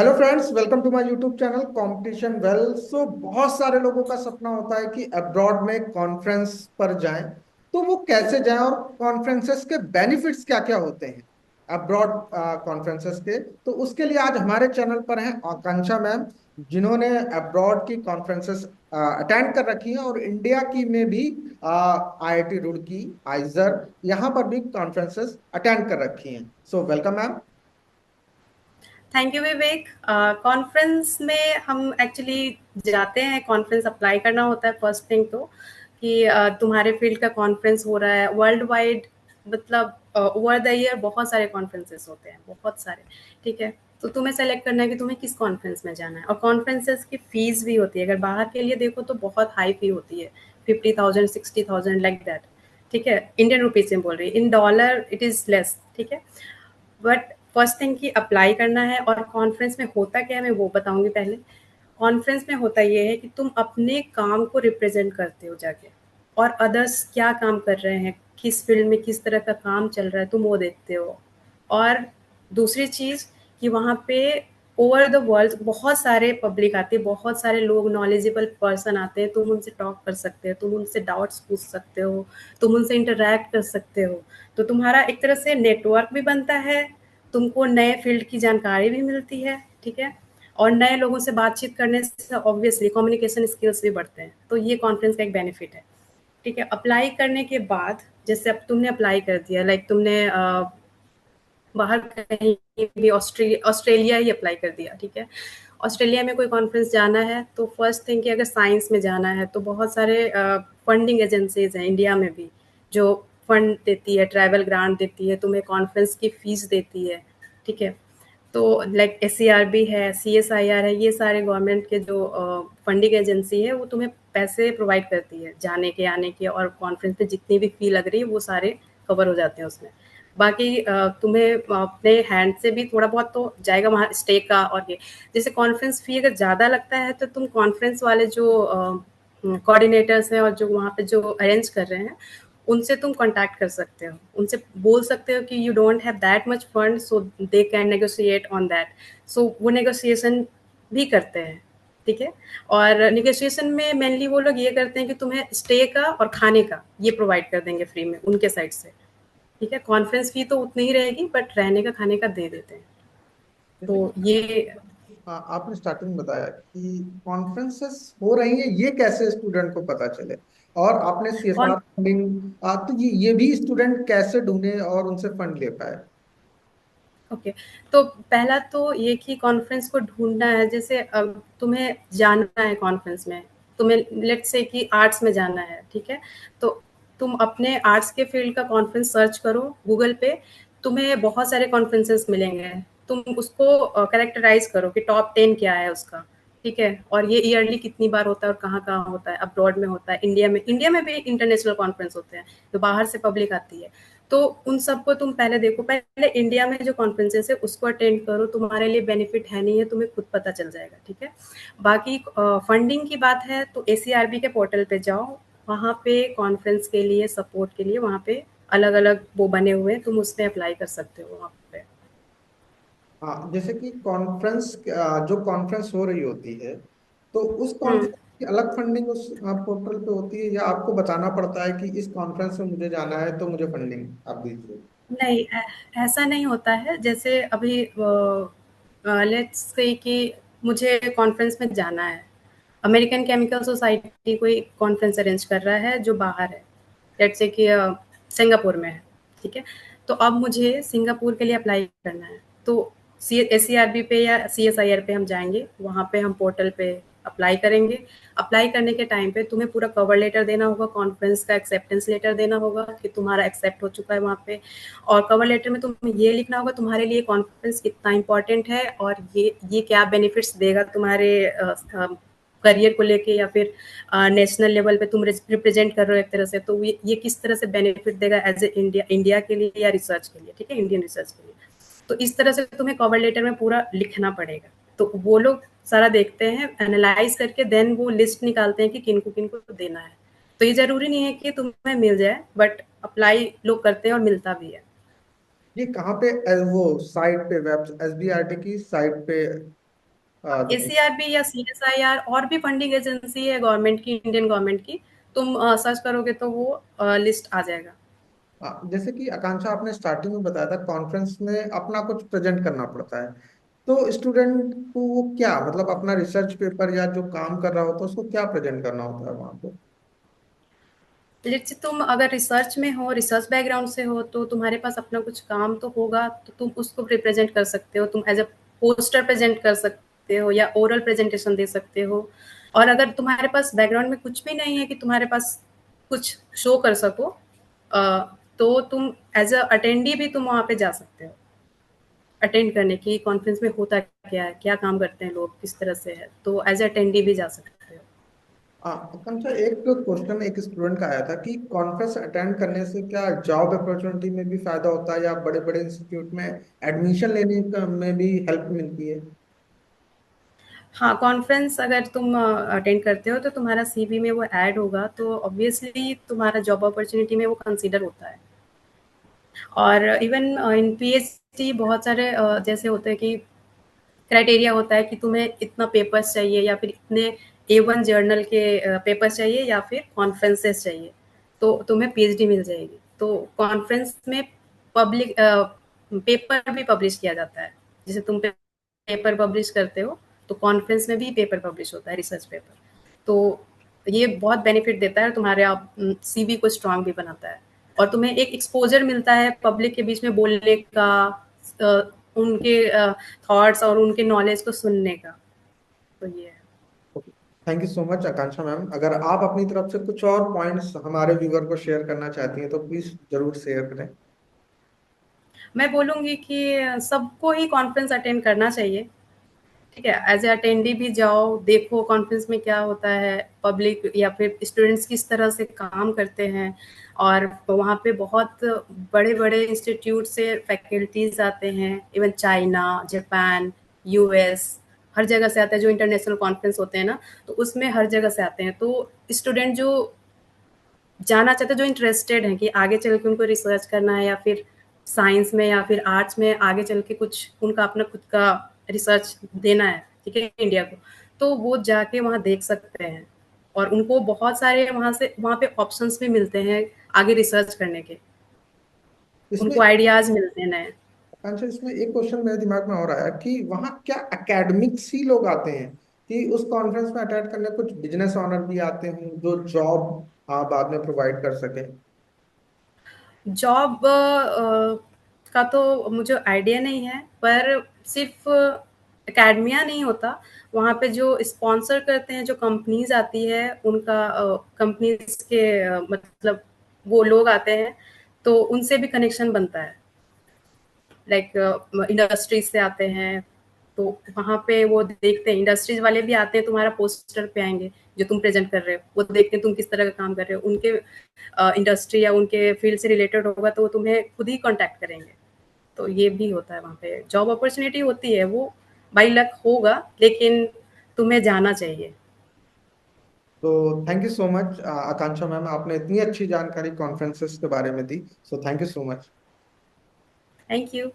Hello friends, welcome to my YouTube channel competition well. So बहुत सारे लोगों का सपना होता है कि अब्रॉड में कॉन्फ्रेंस पर जाएं। तो वो कैसे जाएं और कॉन्फ्रेंसेस के बेनिफिट्स क्या क्या होते हैं अब्रॉड कॉन्फ्रेंसेस के। तो उसके लिए आज हमारे चैनल पर हैं आकांक्षा मैम, जिन्होंने अब्रॉड की कॉन्फ्रेंसेस अटेंड कर रखी हैं और इंडिया की में भी आईआईटी रुड़की, आइजर, यहाँ पर भी कॉन्फ्रेंसेस अटेंड कर रखी हैं। So welcome ma'am. Thank you Vivek. Conference में हम एक्चुअली जाते हैं, कॉन्फ्रेंस अप्लाई करना होता है फर्स्ट थिंग तो कि तुम्हारे फील्ड का कॉन्फ्रेंस हो रहा है वर्ल्ड वाइड। मतलब ओवर द ईयर बहुत सारे कॉन्फ्रेंसेस होते हैं, बहुत सारे। ठीक है, तो तुम्हें सेलेक्ट करना है कि तुम्हें किस कॉन्फ्रेंस में जाना है। और कॉन्फ्रेंसेस की फीस भी होती है, अगर बाहर के लिए देखो तो बहुत हाई फी होती है, 50,000 60,000 लाइक दैट। ठीक है, इंडियन रुपीज में बोल रही, in dollar it is less. ठीक है, बट फर्स्ट थिंग कि अप्लाई करना है। और कॉन्फ्रेंस में होता क्या है मैं वो बताऊंगी पहले। कॉन्फ्रेंस में होता ये है कि तुम अपने काम को रिप्रेजेंट करते हो जाके, और अदर्स क्या काम कर रहे हैं, किस फील्ड में किस तरह का काम चल रहा है, तुम वो देखते हो। और दूसरी चीज़ कि वहाँ पे ओवर द वर्ल्ड बहुत सारे पब्लिक आती है, बहुत सारे लोग नॉलेजेबल पर्सन आते हैं, तुम उनसे टॉक कर सकते हो, तुम उनसे डाउट्स पूछ सकते हो, तुम उनसे इंटरेक्ट कर सकते हो। तो तुम्हारा एक तरह से नेटवर्क भी बनता है, तुमको नए फील्ड की जानकारी भी मिलती है। ठीक है, और नए लोगों से बातचीत करने से ऑब्वियसली कम्युनिकेशन स्किल्स भी बढ़ते हैं, तो ये कॉन्फ्रेंस का एक बेनिफिट है। ठीक है, अप्लाई करने के बाद जैसे अब तुमने अप्लाई कर दिया, लाइक तुमने बाहर कहीं भी ऑस्ट्रेलिया ऑस्ट्रेलिया ही अप्लाई कर दिया। ठीक है, ऑस्ट्रेलिया में कोई कॉन्फ्रेंस जाना है तो फर्स्ट थिंग कि अगर साइंस में जाना है तो बहुत सारे फंडिंग एजेंसीज हैं इंडिया में भी, जो फंड देती है, ट्रैवल ग्रांट देती है, तुम्हें कॉन्फ्रेंस की फीस देती है। ठीक है, तो लाइक SCRB है, CSIR है, ये सारे गवर्नमेंट के जो फंडिंग एजेंसी है वो तुम्हें पैसे प्रोवाइड करती है जाने के आने के, और कॉन्फ्रेंस पे जितनी भी फी लग रही है वो सारे कवर हो जाते हैं उसमें। बाकी तुम्हें अपने हैंड से भी थोड़ा बहुत तो जाएगा वहाँ स्टे का। और ये जैसे कॉन्फ्रेंस फी अगर ज़्यादा लगता है तो तुम कॉन्फ्रेंस वाले जो कोऑर्डिनेटर्स हैं और जो वहाँ पे जो अरेंज कर रहे हैं उनसे तुम कांटेक्ट कर सकते हो, उनसे बोल सकते हो कि you don't have that much fund, so they can negotiate on that. So वो नेगोशिएशन भी करते हैं। ठीक है, और नेगोशिएशन में मेनली वो लोग ये करते हैं कि तुम्हें स्टे का और खाने का ये प्रोवाइड कर देंगे फ्री में उनके साइड से। ठीक है, कॉन्फ्रेंस फी तो उतनी ही रहेगी बट रहने का खाने का दे देते हैं। जैसे तो कि ये आपने स्टार्टिंग में बताया कि कॉन्फ्रेंसेस हो रही है, ये कैसे स्टूडेंट को पता चले। और आपने कौन सीएसआर फंडिंग, तो ये भी स्टूडेंट कैसे ढूंढे और उनसे फंड ले पाए। ओके, तो पहला तो ये कि कॉन्फ्रेंस को ढूंढना है। जैसे अब तुम्हें जाना है कॉन्फ्रेंस में, तुम्हें लेट्स से कि आर्ट्स में जाना है। ठीक है, तो तुम अपने आर्ट्स के फील्ड का कॉन्फ्रेंस सर्च करो गूगल पे, तुम्हें बहुत सारे कॉन्फ्रेंसेस मिलेंगे। तुम उसको कैरेक्टराइज करो कि टॉप 10 क्या है उसका। ठीक है, और ये ईयरली कितनी बार होता है और कहाँ कहाँ होता है, अब्रॉड में होता है, इंडिया में भी इंटरनेशनल कॉन्फ्रेंस होते हैं जो बाहर से पब्लिक आती है। तो उन सबको तुम पहले देखो, पहले इंडिया में जो कॉन्फ्रेंसेस है उसको अटेंड करो, तुम्हारे लिए बेनिफिट है नहीं है तुम्हें खुद पता चल जाएगा। ठीक है, बाकी फंडिंग की बात है तो ACRB के पोर्टल पे जाओ, वहाँ पे कॉन्फ्रेंस के लिए सपोर्ट के लिए वहाँ पे अलग अलग वो बने हुए हैं, तुम उसमें अप्लाई कर सकते हो वहाँ पे। हाँ, जैसे कि कॉन्फ्रेंस, जो कॉन्फ्रेंस हो रही होती है, तो उस हम्म, कॉन्फ्रेंस की अलग फंडिंग उस पोर्टल पे होती है, या आपको बताना पड़ता है कि इस कॉन्फ्रेंस में मुझे जाना है तो मुझे फंडिंग आप दीजिए। नहीं ऐसा नहीं होता है। जैसे अभी लेट्स से कि मुझे कॉन्फ्रेंस में जाना है, अमेरिकन केमिकल सोसाइटी कोई कॉन्फ्रेंस अरेंज कर रहा है जो बाहर है, लेट्स से कि सिंगापुर में है। ठीक है, तो अब मुझे सिंगापुर के लिए अप्लाई करना है, तो SCRB पे या CSIR पे हम जाएंगे, वहाँ पे हम पोर्टल पे अप्लाई करेंगे। अप्लाई करने के टाइम पे तुम्हें पूरा कवर लेटर देना होगा, कॉन्फ्रेंस का एक्सेप्टेंस लेटर देना होगा कि तुम्हारा एक्सेप्ट हो चुका है वहाँ पे। और कवर लेटर में तुम्हें ये लिखना होगा तुम्हारे लिए कॉन्फ्रेंस कितना इंपॉर्टेंट है, और ये क्या बेनिफिट्स देगा तुम्हारे करियर को लेके, या फिर नेशनल लेवल पे तुम रिप्रेजेंट कर रहे हो एक तरह से, तो ये किस तरह से बेनिफिट देगा एज ए इंडिया इंडिया के लिए या रिसर्च के लिए। ठीक है, इंडियन रिसर्च के लिए। तो इस तरह से तुम्हें कवर लेटर में पूरा लिखना पड़ेगा। तो वो लोग सारा देखते हैं, एनालाइज करके देन वो लिस्ट निकालते हैं कि किनको किनको देना है। तो ये जरूरी नहीं है कि तुम्हें मिल जाए, बट अप्लाई लोग करते हैं और मिलता भी है। ये कहाँ पे वो साइट पे, वेब SBRT की साइट पे एसीआरबी या सीएसआईआर और भी फंडिंग एजेंसी है गवर्नमेंट की, इंडियन गवर्नमेंट की, तुम सर्च करोगे तो वो लिस्ट आ जाएगा। जैसे कि आकांक्षा आपने स्टार्टिंग में बताया था कॉन्फ्रेंस में अपना कुछ प्रेजेंट करना पड़ता है, तो स्टूडेंट को वो क्या मतलब अपना रिसर्च पेपर या जो काम कर रहा होता है उसको क्या प्रेजेंट करना होता है वहां पे? लेट्स तुम अगर रिसर्च में हो, रिसर्च बैकग्राउंड से हो, तो तुम्हारे पास अपना कुछ काम तो होगा, तो तुम उसको रिप्रेजेंट कर सकते हो, तुम एज अ पोस्टर प्रेजेंट कर सकते हो या ओरल प्रेजेंटेशन दे सकते हो। और अगर तुम्हारे पास बैकग्राउंड में कुछ भी नहीं है कि तुम्हारे पास कुछ शो कर सको, तो तुम एज अ अटेंडी भी तुम वहाँ पे जा सकते हो अटेंड करने की, कॉन्फ्रेंस में होता क्या है, क्या काम करते हैं लोग, किस तरह से है, तो एज अ अटेंडी भी जा सकते हो। आकांक्षा एक क्वेश्चन एक स्टूडेंट का आया था कि कॉन्फ्रेंस अटेंड करने से क्या जॉब अपॉर्चुनिटी में भी फायदा होता है या बड़े बड़े इंस्टीट्यूट में एडमिशन लेने में भी हेल्प मिलती है? हाँ, कॉन्फ्रेंस अगर तुम अटेंड करते हो तो तुम्हारा सीवी में वो ऐड होगा, तो ऑब्वियसली तुम्हारा जॉब अपॉर्च्युनिटी में वो कंसीडर होता है। और इवन इन पीएचडी बहुत सारे जैसे होते हैं कि क्राइटेरिया होता है कि तुम्हें इतना पेपर्स चाहिए या फिर इतने ए1 जर्नल के पेपर्स चाहिए या फिर कॉन्फ्रेंसेस चाहिए, तो तुम्हें पीएचडी मिल जाएगी। तो कॉन्फ्रेंस में पब्लिक पेपर भी पब्लिश किया जाता है। जैसे तुम पेपर पब्लिश करते हो, तो कॉन्फ्रेंस में भी पेपर पब्लिश होता है, रिसर्च पेपर। तो ये बहुत बेनिफिट देता है, तुम्हारे आप सीवी को स्ट्रांग भी बनाता है और तुम्हें एक एक्सपोजर मिलता है पब्लिक के बीच में बोलने का, उनके थॉट्स और उनके नॉलेज को सुनने का। तो ये है। Thank you so much Akanksha ma'am. अगर आप अपनी तरफ से कुछ और पॉइंट्स हमारे व्यूवर को शेयर करना चाहती हैं तो प्लीज जरूर शेयर करें। मैं बोलूँगी कि सबको ही कॉन्फ्रेंस अटेंड करना चाहिए। ठीक है, एज ए अटेंडी भी जाओ, देखो कॉन्फ्रेंस में क्या होता है, पब्लिक या फिर स्टूडेंट्स किस तरह से काम करते हैं। और वहाँ पे बहुत बड़े बड़े इंस्टीट्यूट से फैकल्टीज आते हैं, इवन चाइना, जापान, यूएस, हर जगह से आते हैं। जो इंटरनेशनल कॉन्फ्रेंस होते हैं ना, तो उसमें हर जगह से आते हैं। तो स्टूडेंट जो जाना चाहते हैं, जो इंटरेस्टेड हैं कि आगे चल के उनको रिसर्च करना है या फिर साइंस में या फिर आर्ट्स में आगे चल के कुछ उनका अपना खुद का रिसर्च देना है, ठीक है, इंडिया को, तो वो जाके वहाँ देख सकते हैं। और उनको बहुत सारे वहाँ पे ऑप्शंस भी मिलते हैं आगे रिसर्च करने के, इसमें उनको आइडियाज मिलते हैं नए। आकांक्षा इसमें एक क्वेश्चन मेरे दिमाग में और आया कि वहाँ क्या एकेडमिक्स ही लोग आते हैं कि उस कॉन्फ्रेंस में अटेंड करने कुछ बिजनेस ऑनर भी आते हैं जो जॉब बाद में प्रोवाइड कर सके? जॉब का तो मुझे आइडिया नहीं है, पर सिर्फ एकेडमिया नहीं होता, वहाँ पे जो स्पॉन्सर करते हैं, जो कंपनीज आती है, उनका कंपनीज के मतलब वो लोग आते हैं, तो उनसे भी कनेक्शन बनता है। लाइक इंडस्ट्रीज से आते हैं, तो वहाँ पे वो देखते हैं, इंडस्ट्रीज वाले भी आते हैं, तुम्हारा पोस्टर पे आएंगे जो तुम प्रेजेंट कर रहे हो, वो देखते हैं तुम किस तरह का काम कर रहे हो, उनके इंडस्ट्री या उनके फील्ड से रिलेटेड होगा तो वो तुम्हें खुद ही कांटेक्ट करेंगे। तो ये भी होता है, वहाँ पे जॉब अपॉर्चुनिटी होती है, वो बाई लक होगा, लेकिन तुम्हें जाना चाहिए। तो thank you so much Akanksha ma'am, आपने इतनी अच्छी जानकारी कॉन्फ्रेंसेस के बारे में दी। So thank you so much. Thank you.